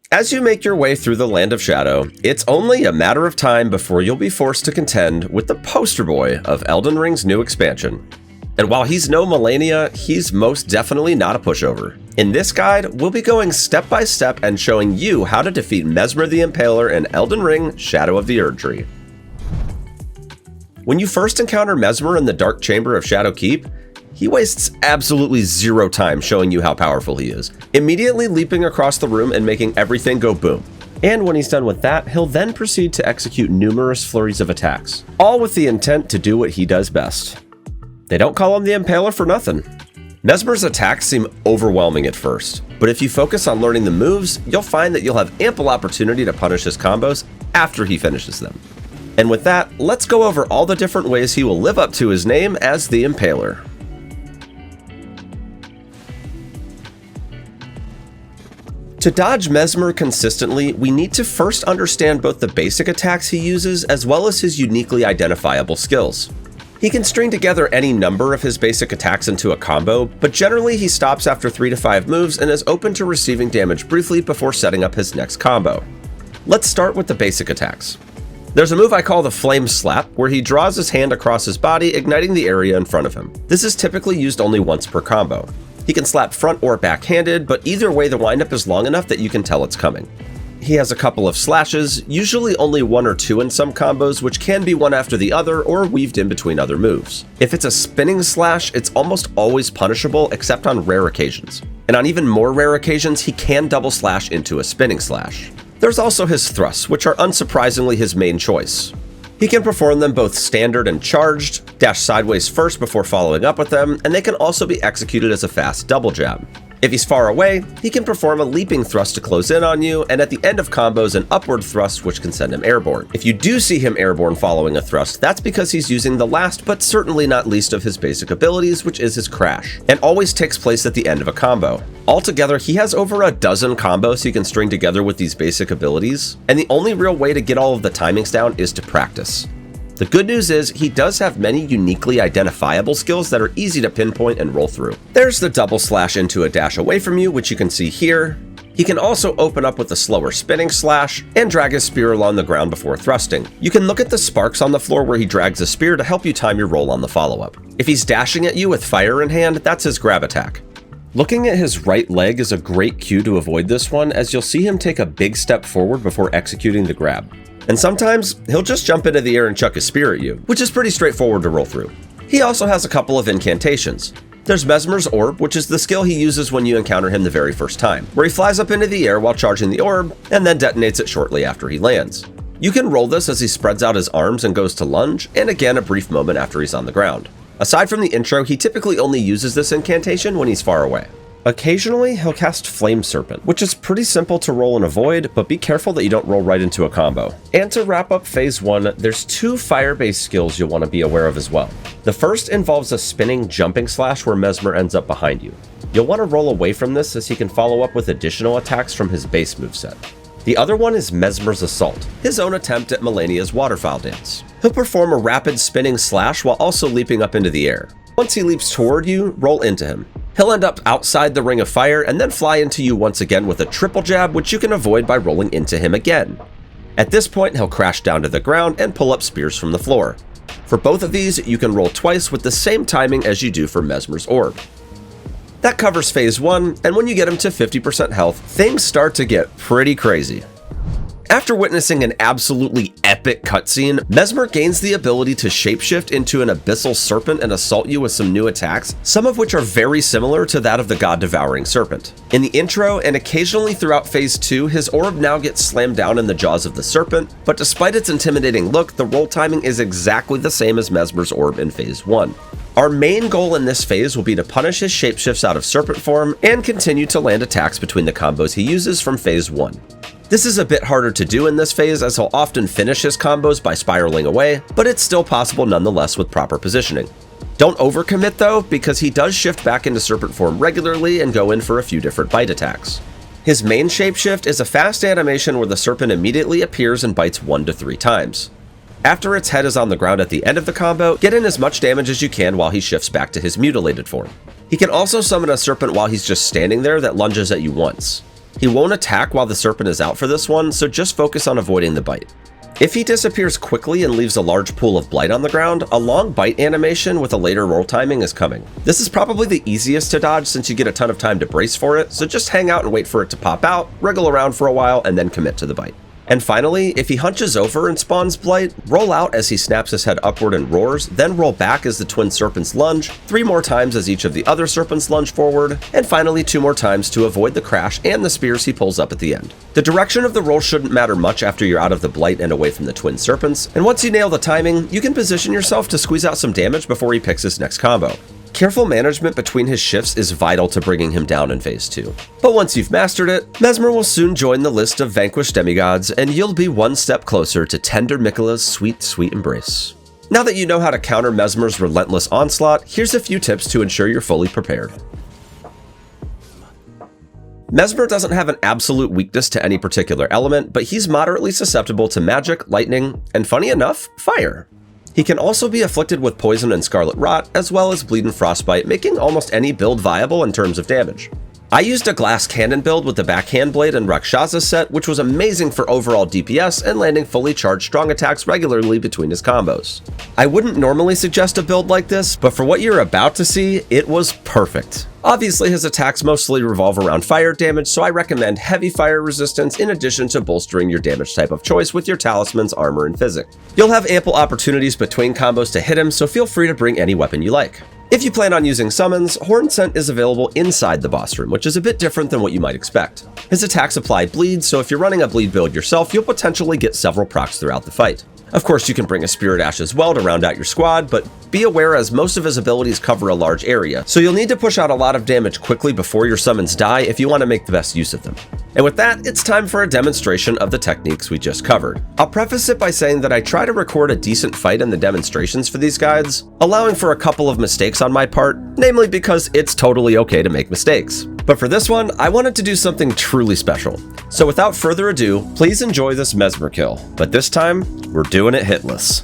As you make your way through the Land of Shadow, it's only a matter of time before you'll be forced to contend with the poster boy of Elden Ring's new expansion. And while he's no Malenia, he's most definitely not a pushover. In this guide, we'll be going step by step and showing you how to defeat Messmer the Impaler in Elden Ring Shadow of the Erdtree. When you first encounter Messmer in the Dark Chamber of Shadow Keep, he wastes absolutely zero time showing you how powerful he is, immediately leaping across the room and making everything go boom. And when he's done with that, he'll then proceed to execute numerous flurries of attacks, all with the intent to do what he does best. They don't call him the Impaler for nothing. Messmer's attacks seem overwhelming at first, but if you focus on learning the moves, you'll find that you'll have ample opportunity to punish his combos after he finishes them. And with that, let's go over all the different ways he will live up to his name as the Impaler. To dodge Messmer consistently, we need to first understand both the basic attacks he uses as well as his uniquely identifiable skills. He can string together any number of his basic attacks into a combo, but generally he stops after 3 to 5 moves and is open to receiving damage briefly before setting up his next combo. Let's start with the basic attacks. There's a move I call the Flame Slap, where he draws his hand across his body, igniting the area in front of him. This is typically used only once per combo. He can slap front or backhanded, but either way the windup is long enough that you can tell it's coming. He has a couple of slashes, usually only 1 or 2 in some combos, which can be one after the other or weaved in between other moves. If it's a spinning slash, it's almost always punishable except on rare occasions. And on even more rare occasions, he can double slash into a spinning slash. There's also his thrusts, which are unsurprisingly his main choice. He can perform them both standard and charged, dash sideways first before following up with them, and they can also be executed as a fast double jab. If he's far away, he can perform a leaping thrust to close in on you, and at the end of combos an upward thrust which can send him airborne. If you do see him airborne following a thrust, that's because he's using the last but certainly not least of his basic abilities, which is his crash, and always takes place at the end of a combo. Altogether, he has over a dozen combos he can string together with these basic abilities, and the only real way to get all of the timings down is to practice. The good news is, he does have many uniquely identifiable skills that are easy to pinpoint and roll through. There's the double slash into a dash away from you, which you can see here. He can also open up with a slower spinning slash, and drag his spear along the ground before thrusting. You can look at the sparks on the floor where he drags a spear to help you time your roll on the follow-up. If he's dashing at you with fire in hand, that's his grab attack. Looking at his right leg is a great cue to avoid this one, as you'll see him take a big step forward before executing the grab. And sometimes, he'll just jump into the air and chuck his spear at you, which is pretty straightforward to roll through. He also has a couple of incantations. There's Messmer's Orb, which is the skill he uses when you encounter him the very first time, where he flies up into the air while charging the orb, and then detonates it shortly after he lands. You can roll this as he spreads out his arms and goes to lunge, and again a brief moment after he's on the ground. Aside from the intro, he typically only uses this incantation when he's far away. Occasionally, he'll cast Flame Serpent, which is pretty simple to roll and avoid, but be careful that you don't roll right into a combo. And to wrap up phase 1, there's 2 fire-based skills you'll want to be aware of as well. The first involves a spinning jumping slash where Messmer ends up behind you. You'll want to roll away from this as he can follow up with additional attacks from his base moveset. The other one is Messmer's Assault, his own attempt at Malenia's waterfowl dance. He'll perform a rapid spinning slash while also leaping up into the air. Once he leaps toward you, roll into him. He'll end up outside the ring of fire and then fly into you once again with a triple jab, which you can avoid by rolling into him again. At this point, he'll crash down to the ground and pull up spears from the floor. For both of these, you can roll twice with the same timing as you do for Messmer's Orb. That covers phase 1, and when you get him to 50% health, things start to get pretty crazy. After witnessing an absolutely epic cutscene, Messmer gains the ability to shapeshift into an abyssal serpent and assault you with some new attacks, some of which are very similar to that of the god-devouring serpent. In the intro, and occasionally throughout phase 2, his orb now gets slammed down in the jaws of the serpent, but despite its intimidating look, the roll timing is exactly the same as Messmer's orb in phase 1. Our main goal in this phase will be to punish his shapeshifts out of serpent form and continue to land attacks between the combos he uses from phase 1. This is a bit harder to do in this phase as he'll often finish his combos by spiraling away, but it's still possible nonetheless with proper positioning. Don't overcommit though, because he does shift back into serpent form regularly and go in for a few different bite attacks. His main shapeshift is a fast animation where the serpent immediately appears and bites 1 to 3 times. After its head is on the ground at the end of the combo, get in as much damage as you can while he shifts back to his mutilated form. He can also summon a serpent while he's just standing there that lunges at you once. He won't attack while the serpent is out for this one, so just focus on avoiding the bite. If he disappears quickly and leaves a large pool of blight on the ground, a long bite animation with a later roll timing is coming. This is probably the easiest to dodge since you get a ton of time to brace for it, so just hang out and wait for it to pop out, wriggle around for a while, and then commit to the bite. And finally, if he hunches over and spawns blight, roll out as he snaps his head upward and roars, then roll back as the twin serpents lunge, 3 more times as each of the other serpents lunge forward, and finally 2 more times to avoid the crash and the spears he pulls up at the end. The direction of the roll shouldn't matter much after you're out of the blight and away from the twin serpents, and once you nail the timing, you can position yourself to squeeze out some damage before he picks his next combo. Careful management between his shifts is vital to bringing him down in Phase 2. But once you've mastered it, Messmer will soon join the list of vanquished demigods, and you'll be one step closer to tender Miquella's sweet, sweet embrace. Now that you know how to counter Messmer's relentless onslaught, here's a few tips to ensure you're fully prepared. Messmer doesn't have an absolute weakness to any particular element, but he's moderately susceptible to magic, lightning, and funny enough, fire. He can also be afflicted with poison and scarlet rot, as well as bleed and frostbite, making almost any build viable in terms of damage. I used a glass cannon build with the backhand blade and Rakshasa set, which was amazing for overall DPS and landing fully charged strong attacks regularly between his combos. I wouldn't normally suggest a build like this, but for what you're about to see, it was perfect. Obviously, his attacks mostly revolve around fire damage, so I recommend heavy fire resistance in addition to bolstering your damage type of choice with your talismans, armor, and physic. You'll have ample opportunities between combos to hit him, so feel free to bring any weapon you like. If you plan on using summons, Horn Scent is available inside the boss room, which is a bit different than what you might expect. His attacks apply bleed, so if you're running a bleed build yourself, you'll potentially get several procs throughout the fight. Of course, you can bring a Spirit Ash as well to round out your squad, but be aware as most of his abilities cover a large area, so you'll need to push out a lot of damage quickly before your summons die if you want to make the best use of them. And with that, it's time for a demonstration of the techniques we just covered. I'll preface it by saying that I try to record a decent fight in the demonstrations for these guides, allowing for a couple of mistakes on my part, namely because it's totally okay to make mistakes. But for this one, I wanted to do something truly special. So without further ado, please enjoy this Messmer kill, but this time, we're doing it hitless.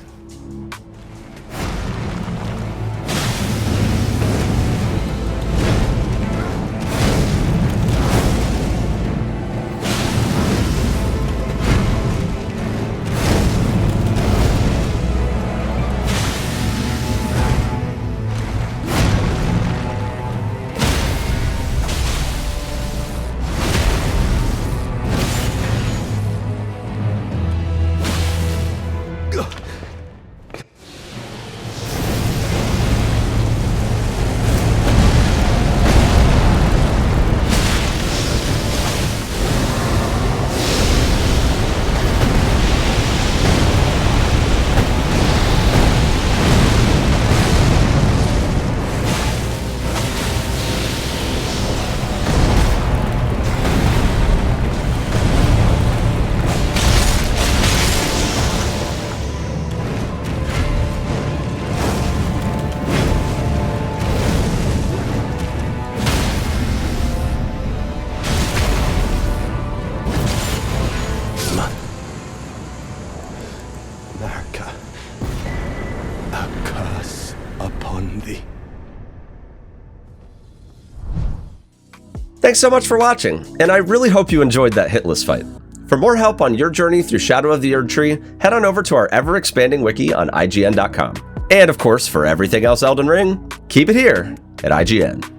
Thanks so much for watching, and I really hope you enjoyed that hitless fight. For more help on your journey through Shadow of the Erdtree, head on over to our ever-expanding wiki on IGN.com. And of course, for everything else Elden Ring, keep it here at IGN.